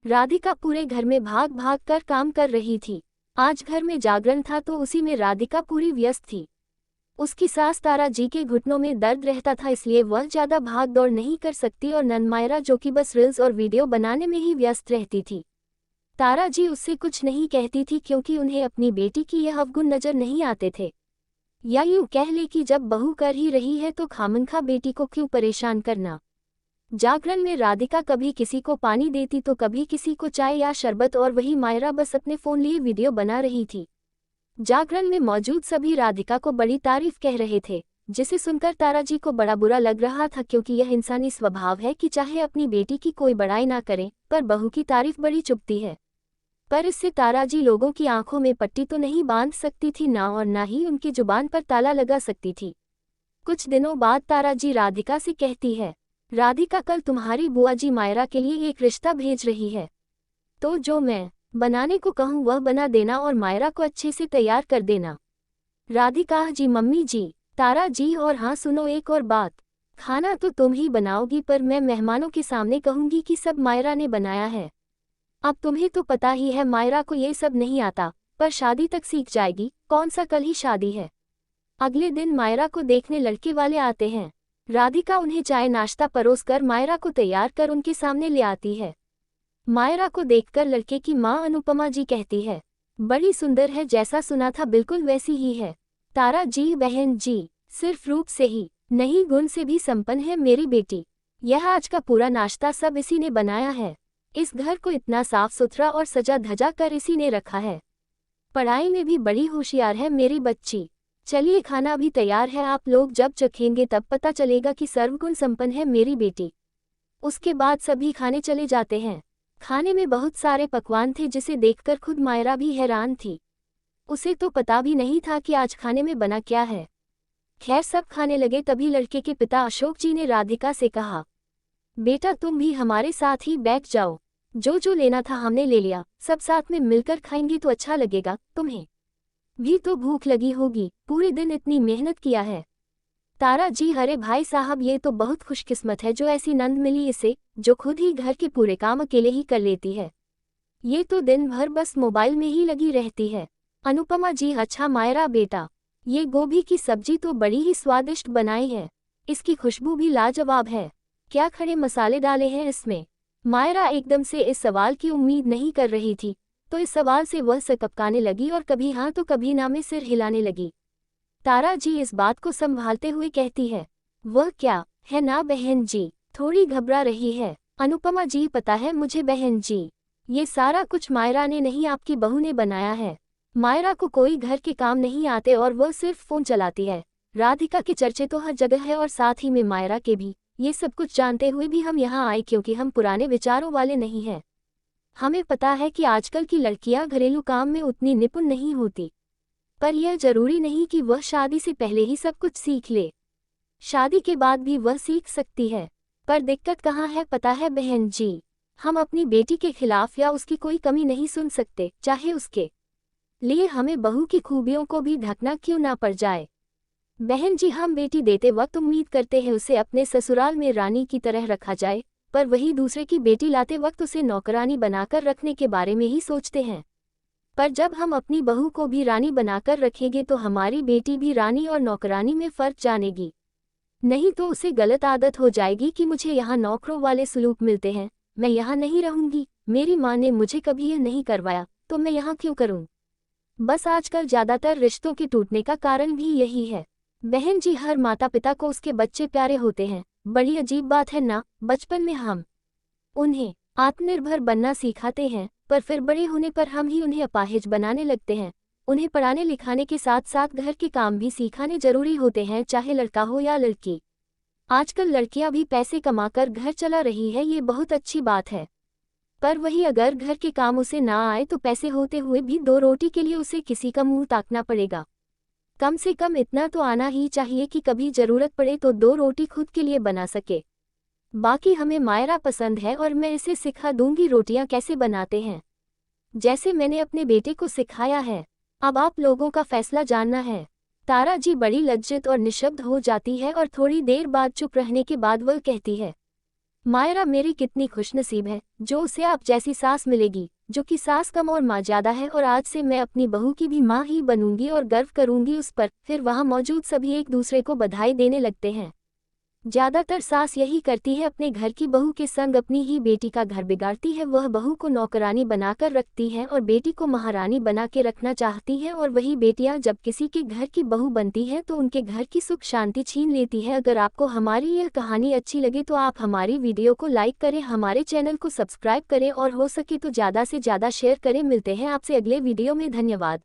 राधिका पूरे घर में भाग भाग कर काम कर रही थी। आज घर में जागरण था तो उसी में राधिका पूरी व्यस्त थी। उसकी सास तारा जी के घुटनों में दर्द रहता था, इसलिए वह ज्यादा भाग दौड़ नहीं कर सकती और नंद मायरा जो कि बस रील्स और वीडियो बनाने में ही व्यस्त रहती थी। तारा जी उससे कुछ नहीं कहती थी क्योंकि उन्हें अपनी बेटी की यह अवगुण नजर नहीं आते थे। या यूं कह ले कि जब बहू कर ही रही है तो खामंखा बेटी को क्यों परेशान करना। जागरण में राधिका कभी किसी को पानी देती तो कभी किसी को चाय या शरबत, और वही मायरा बस अपने फोन लिए वीडियो बना रही थी। जागरण में मौजूद सभी राधिका को बड़ी तारीफ कह रहे थे, जिसे सुनकर तारा जी को बड़ा बुरा लग रहा था क्योंकि यह इंसानी स्वभाव है कि चाहे अपनी बेटी की कोई बड़ाई ना करे पर बहू की तारीफ बड़ी चुभती है। पर इससे तारा जी लोगों की आंखों में पट्टी तो नहीं बांध सकती थी ना, और ना ही उनकी जुबान पर ताला लगा सकती थी। कुछ दिनों बाद तारा जी राधिका से कहती है, राधिका कल तुम्हारी बुआ जी मायरा के लिए एक रिश्ता भेज रही है, तो जो मैं बनाने को कहूँ वह बना देना और मायरा को अच्छे से तैयार कर देना। राधिका, जी मम्मी जी। तारा जी, और हाँ सुनो एक और बात, खाना तो तुम ही बनाओगी पर मैं मेहमानों के सामने कहूँगी कि सब मायरा ने बनाया है। अब तुम्हें तो पता ही है मायरा को ये सब नहीं आता, पर शादी तक सीख जाएगी। कौन सा कल ही शादी है। अगले दिन मायरा को देखने लड़के वाले आते हैं। राधिका उन्हें चाय नाश्ता परोसकर मायरा को तैयार कर उनके सामने ले आती है। मायरा को देखकर लड़के की मां अनुपमा जी कहती है, बड़ी सुंदर है, जैसा सुना था बिल्कुल वैसी ही है। तारा जी, बहन जी, सिर्फ रूप से ही नहीं गुण से भी संपन्न है मेरी बेटी। यह आज का पूरा नाश्ता सब इसी ने बनाया है। इस घर को इतना साफ सुथरा और सजा धजा कर इसी ने रखा है। पढ़ाई में भी बड़ी होशियार है मेरी बच्ची। चलिए खाना भी तैयार है, आप लोग जब चखेंगे तब पता चलेगा कि सर्वगुण संपन्न है मेरी बेटी। उसके बाद सभी खाने चले जाते हैं। खाने में बहुत सारे पकवान थे जिसे देखकर खुद मायरा भी हैरान थी। उसे तो पता भी नहीं था कि आज खाने में बना क्या है। खैर सब खाने लगे तभी लड़के के पिता अशोक जी ने राधिका से कहा, बेटा तुम भी हमारे साथ ही बैठ जाओ, जो जो लेना था हमने ले लिया, सब साथ में मिलकर खाएंगे तो अच्छा लगेगा। तुम्हें भी तो भूख लगी होगी, पूरे दिन इतनी मेहनत किया है। तारा जी, अरे भाई साहब ये तो बहुत खुशकिस्मत है जो ऐसी नंद मिली इसे, जो खुद ही घर के पूरे काम अकेले ही कर लेती है। ये तो दिन भर बस मोबाइल में ही लगी रहती है। अनुपमा जी, अच्छा मायरा बेटा, ये गोभी की सब्जी तो बड़ी ही स्वादिष्ट बनाई है, इसकी खुशबू भी लाजवाब है। क्या खड़े मसाले डाले हैं इसमें। मायरा एकदम से इस सवाल की उम्मीद नहीं कर रही थी, तो इस सवाल से वह सकपकाने लगी और कभी हाँ तो कभी ना में सिर हिलाने लगी। तारा जी इस बात को संभालते हुए कहती है, वह क्या है ना बहन जी, थोड़ी घबरा रही है। अनुपमा जी, पता है मुझे बहन जी, ये सारा कुछ मायरा ने नहीं आपकी बहू ने बनाया है। मायरा को कोई घर के काम नहीं आते और वह सिर्फ फोन चलाती है। राधिका के चर्चे तो हर जगह है और साथ ही में मायरा के भी। ये सब कुछ जानते हुए भी हम यहाँ आए क्योंकि हम पुराने विचारों वाले नहीं हैं। हमें पता है कि आजकल की लड़कियां घरेलू काम में उतनी निपुण नहीं होती, पर यह जरूरी नहीं कि वह शादी से पहले ही सब कुछ सीख ले। शादी के बाद भी वह सीख सकती है। पर दिक्कत कहाँ है पता है बहन जी, हम अपनी बेटी के खिलाफ या उसकी कोई कमी नहीं सुन सकते, चाहे उसके लिए हमें बहू की खूबियों को भी ढकना क्यों ना पड़ जाए। बहन जी, हम बेटी देते वक्त उम्मीद करते हैं उसे अपने ससुराल में रानी की तरह रखा जाए, पर वही दूसरे की बेटी लाते वक्त उसे नौकरानी बनाकर रखने के बारे में ही सोचते हैं। पर जब हम अपनी बहू को भी रानी बनाकर रखेंगे तो हमारी बेटी भी रानी और नौकरानी में फर्क जानेगी। नहीं तो उसे गलत आदत हो जाएगी कि मुझे यहाँ नौकरों वाले सलूक मिलते हैं, मैं यहाँ नहीं रहूंगी, मेरी माँ ने मुझे कभी यह नहीं करवाया तो मैं यहाँ क्यों करूँ। बस आजकल ज्यादातर रिश्तों के टूटने का कारण भी यही है। बहन जी, हर माता पिता को उसके बच्चे प्यारे होते हैं। बड़ी अजीब बात है ना, बचपन में हम उन्हें आत्मनिर्भर बनना सिखाते हैं, पर फिर बड़े होने पर हम ही उन्हें अपाहिज बनाने लगते हैं। उन्हें पढ़ाने लिखाने के साथ साथ घर के काम भी सिखाने जरूरी होते हैं, चाहे लड़का हो या लड़की। आजकल लड़कियां भी पैसे कमाकर घर चला रही है, ये बहुत अच्छी बात है। पर वही अगर घर के काम उसे ना आए तो पैसे होते हुए भी दो रोटी के लिए उसे किसी का मुंह ताकना पड़ेगा। कम से कम इतना तो आना ही चाहिए कि कभी जरूरत पड़े तो दो रोटी खुद के लिए बना सके। बाकी हमें मायरा पसंद है और मैं इसे सिखा दूंगी रोटियां कैसे बनाते हैं, जैसे मैंने अपने बेटे को सिखाया है। अब आप लोगों का फैसला जानना है। तारा जी बड़ी लज्जित और निशब्द हो जाती है और थोड़ी देर बाद चुप रहने के बाद वह कहती है, मायरा मेरी कितनी खुशनसीब है जो उसे आप जैसी सास मिलेगी, जो कि सास कम और माँ ज्यादा है, और आज से मैं अपनी बहू की भी माँ ही बनूंगी और गर्व करूंगी उस पर। फिर वहाँ मौजूद सभी एक दूसरे को बधाई देने लगते हैं। ज्यादातर सास यही करती है, अपने घर की बहू के संग अपनी ही बेटी का घर बिगाड़ती है। वह बहू को नौकरानी बनाकर रखती है और बेटी को महारानी बना के रखना चाहती है, और वही बेटियां जब किसी के घर की बहू बनती है तो उनके घर की सुख शांति छीन लेती है। अगर आपको हमारी यह कहानी अच्छी लगे तो आप हमारी वीडियो को लाइक करें, हमारे चैनल को सब्सक्राइब करें और हो सके तो ज़्यादा से ज़्यादा शेयर करें। मिलते हैं आपसे अगले वीडियो में। धन्यवाद।